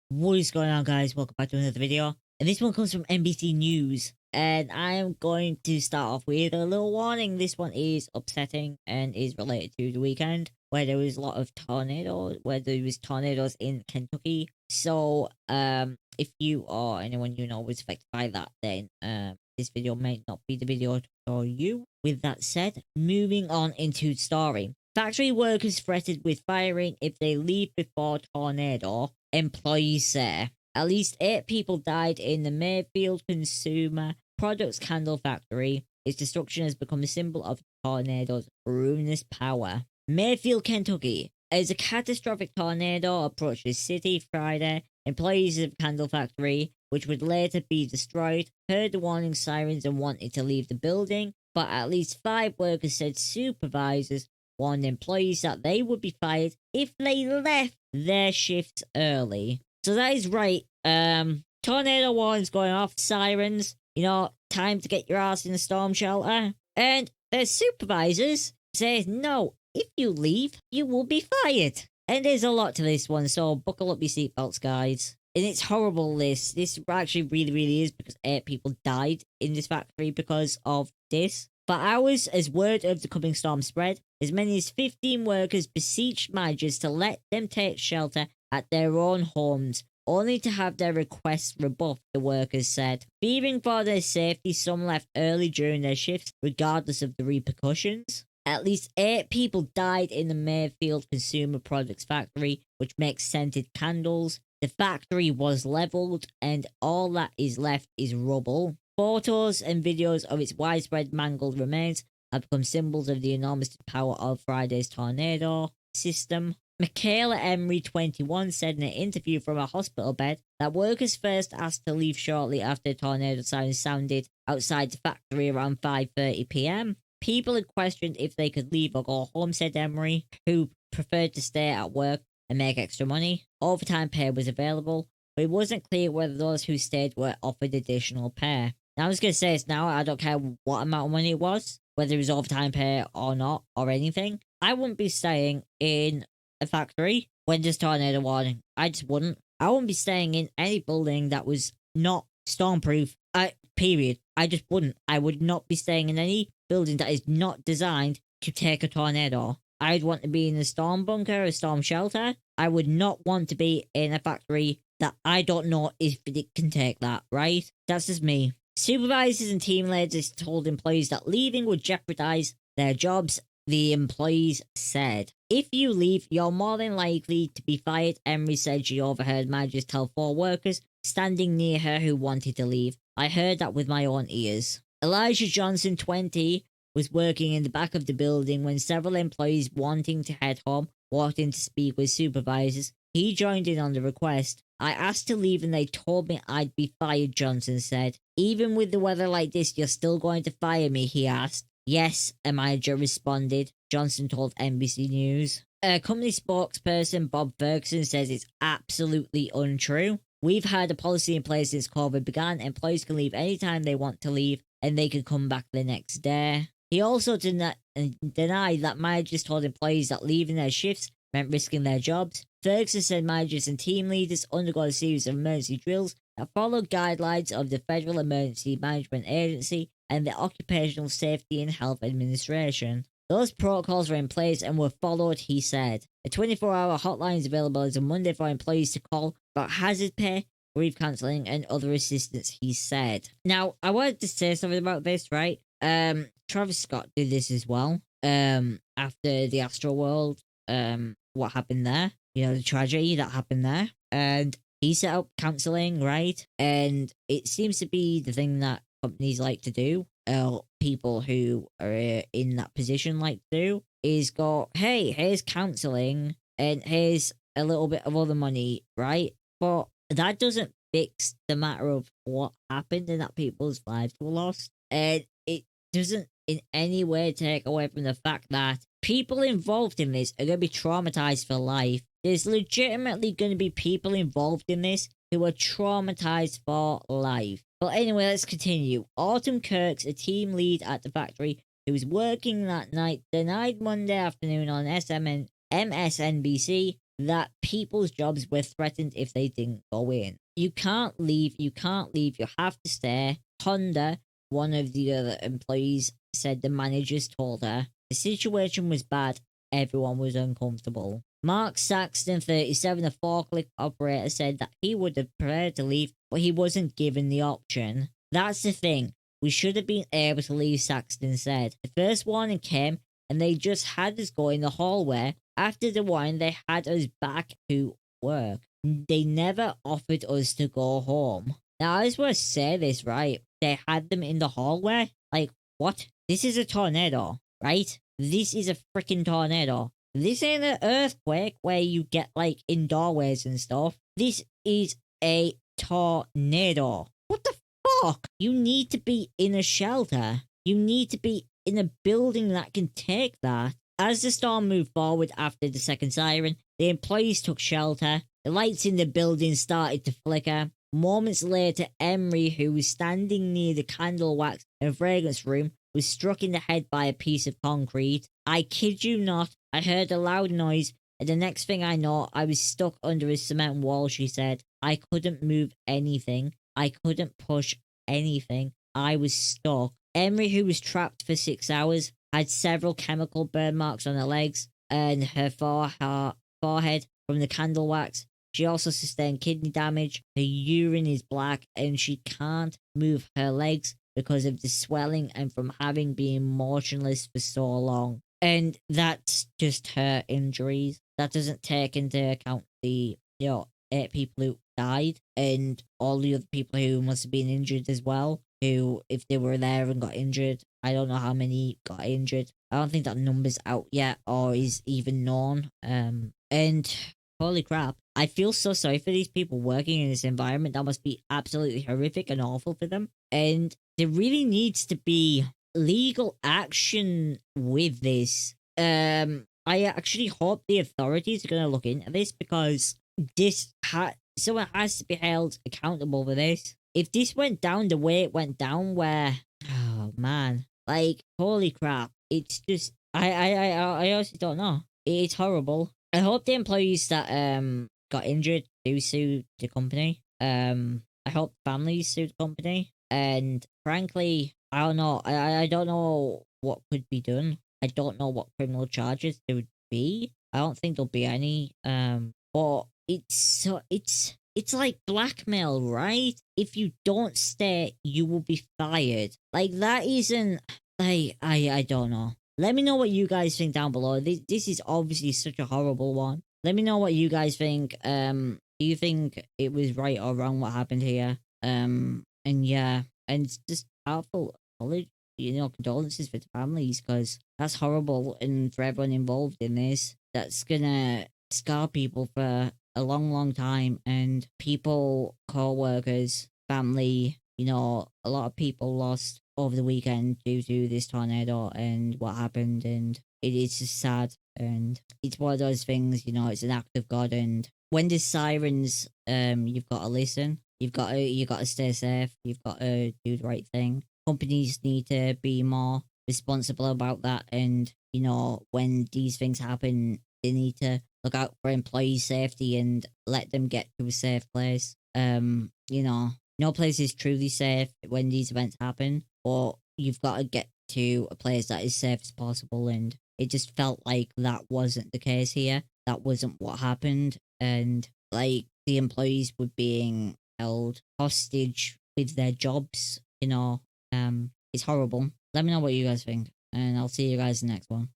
What is going on, guys? Welcome back to another video. And this one comes from NBC News. And I am going to start off with a little warning. This one is upsetting and is related to the weekend where there was a lot of tornadoes, in Kentucky. So, if you or anyone you know was affected by that, then this video may not be the video for you. With that said, moving on into the story. Factory workers threatened with firing if they leave before tornado, employees say. At least 8 people died in the Mayfield Consumer Products Candle Factory. Its destruction has become a symbol of the tornado's ruinous power. Mayfield, Kentucky. As a catastrophic tornado approached the city Friday, employees of the candle factory, which would later be destroyed, heard the warning sirens and wanted to leave the building, but at least 5 workers said supervisors warned employees that they would be fired if they left their shifts early. So that is right. Tornado warnings going off, sirens, time to get your ass in a storm shelter. And the supervisors say, no, if you leave, you will be fired. And there's a lot to this one, so buckle up your seatbelts, guys. And it's horrible, this. This actually really is, because 8 people died in this factory because of this. For hours, as word of the coming storm spread, as many as 15 workers beseeched managers to let them take shelter at their own homes, only to have their requests rebuffed, the workers said. Fearing for their safety, some left early during their shifts, regardless of the repercussions. At least 8 people died in the Mayfield Consumer Products Factory, which makes scented candles. The factory was leveled, and all that is left is rubble. Photos and videos of its widespread mangled remains have become symbols of the enormous power of Friday's tornado system. Michaela Emery, 21, said in an interview from a hospital bed that workers first asked to leave shortly after tornado sirens sounded outside the factory around 5:30 p.m. People had questioned if they could leave or go home, said Emery, who preferred to stay at work and make extra money. Overtime pay was available, but it wasn't clear whether those who stayed were offered additional pay. Now, I was going to say this now, I don't care what amount of money it was, whether it was overtime pay or not, or anything. I wouldn't be staying in a factory when there's tornado warning. I just wouldn't. I wouldn't be staying in any building that was not stormproof. Period. I just wouldn't. I would not be staying in any building that is not designed to take a tornado. I'd want to be in a storm bunker, a storm shelter. I would not want to be in a factory that I don't know if it can take that, right? That's just me. Supervisors and team leaders told employees that leaving would jeopardize their jobs, the employees said. If you leave, you're more than likely to be fired, Emery said she overheard managers tell 4 workers standing near her who wanted to leave. I heard that with my own ears. Elijah Johnson, 20, was working in the back of the building when several employees wanting to head home walked in to speak with supervisors. He joined in on the request. I asked to leave and they told me I'd be fired, Johnson said. Even with the weather like this, you're still going to fire me, he asked. Yes, a manager responded, Johnson told NBC News. A company spokesperson, Bob Ferguson, says it's absolutely untrue. We've had a policy in place since COVID began. Employees can leave anytime they want to leave, and they can come back the next day. He also denied that managers told employees that leaving their shifts meant risking their jobs. Ferguson said managers and team leaders undergo a series of emergency drills that follow guidelines of the Federal Emergency Management Agency and the Occupational Safety and Health Administration. Those protocols were in place and were followed, he said. A 24-hour hotline is available as a Monday for employees to call about hazard pay, grief counselling, and other assistance, he said. Now, I wanted to say something about this, right? Travis Scott did this as well. After the Astroworld, what happened there? The tragedy that happened there. And he set up counselling, right? And it seems to be the thing that companies like to do, people who are in that position like to do, is go, hey, here's counselling, and here's a little bit of other money, right? But that doesn't fix the matter of what happened and that people's lives were lost. And it doesn't in any way take away from the fact that people involved in this are going to be traumatized for life. There's legitimately going to be people involved in this who are traumatized for life. But anyway, let's continue. Autumn Kirk, a team lead at the factory who was working that night, denied Monday afternoon on MSNBC that people's jobs were threatened if they didn't go in. You can't leave. You can't leave. You have to stay. Honda, one of the other employees, said the managers told her the situation was bad. Everyone was uncomfortable. Markaxton, 37, a forklift operator, said that he would have preferred to leave, but he wasn't given the option. That's the thing. We should have been able to leave, Saxton said. The first warning came, and they just had us go in the hallway. After the warning, they had us back to work. They never offered us to go home. Now, I just want to say this, right? They had them in the hallway? Like, what? This is a tornado, right? This is a freaking tornado. This ain't an earthquake where you get, like, in doorways and stuff. This is a tornado. What the fuck? You need to be in a shelter. You need to be in a building that can take that. As the storm moved forward after the second siren, the employees took shelter. The lights in the building started to flicker. Moments later, Emery, who was standing near the candle wax and fragrance room, was struck in the head by a piece of concrete. I kid you not, I heard a loud noise, and the next thing I know, I was stuck under a cement wall, she said. I couldn't move anything. I couldn't push anything. I was stuck. Emery, who was trapped for 6 hours, had several chemical burn marks on her legs and her forehead from the candle wax. She also sustained kidney damage. Her urine is black and she can't move her legs because of the swelling and from having been motionless for so long. And that's just her injuries. That doesn't take into account the, 8 people who died and all the other people who must have been injured as well. Who, if they were there and got injured, I don't know how many got injured. I don't think that number's out yet or is even known. And holy crap, I feel so sorry for these people working in this environment. That must be absolutely horrific and awful for them. And there really needs to be legal action with this. I actually hope the authorities are going to look into this because someone has to be held accountable for this. If this went down the way it went down, where, oh man, like, holy crap, it's just, I honestly don't know. It's horrible. I hope the employees that got injured do sue the company. I hope families sue the company. And frankly, I don't know. I don't know what could be done. I don't know what criminal charges there would be. I don't think there'll be any. But it's like blackmail, right? If you don't stay, you will be fired. Like, that isn't, I don't know. Let me know what you guys think down below. This is obviously such a horrible one. Let me know what you guys think. Do you think it was right or wrong what happened here? And yeah, and it's just powerful condolences for the families, because that's horrible, and for everyone involved in this, that's gonna scar people for a long time, and people, co-workers, family, a lot of people lost over the weekend due to this tornado and what happened, and it is just sad, and it's one of those things, it's an act of God, and when there's sirens, you've got to listen, you got to stay safe, you've got to do the right thing. Companies need to be more responsible about that, and when these things happen, they need to look out for employee safety and let them get to a safe place. No place is truly safe when these events happen, but you've got to get to a place that is safe as possible, and it just felt like that wasn't the case here. That wasn't what happened, and like, the employees were being held hostage with their jobs, it's horrible. Let me know what you guys think, and I'll see you guys in the next one.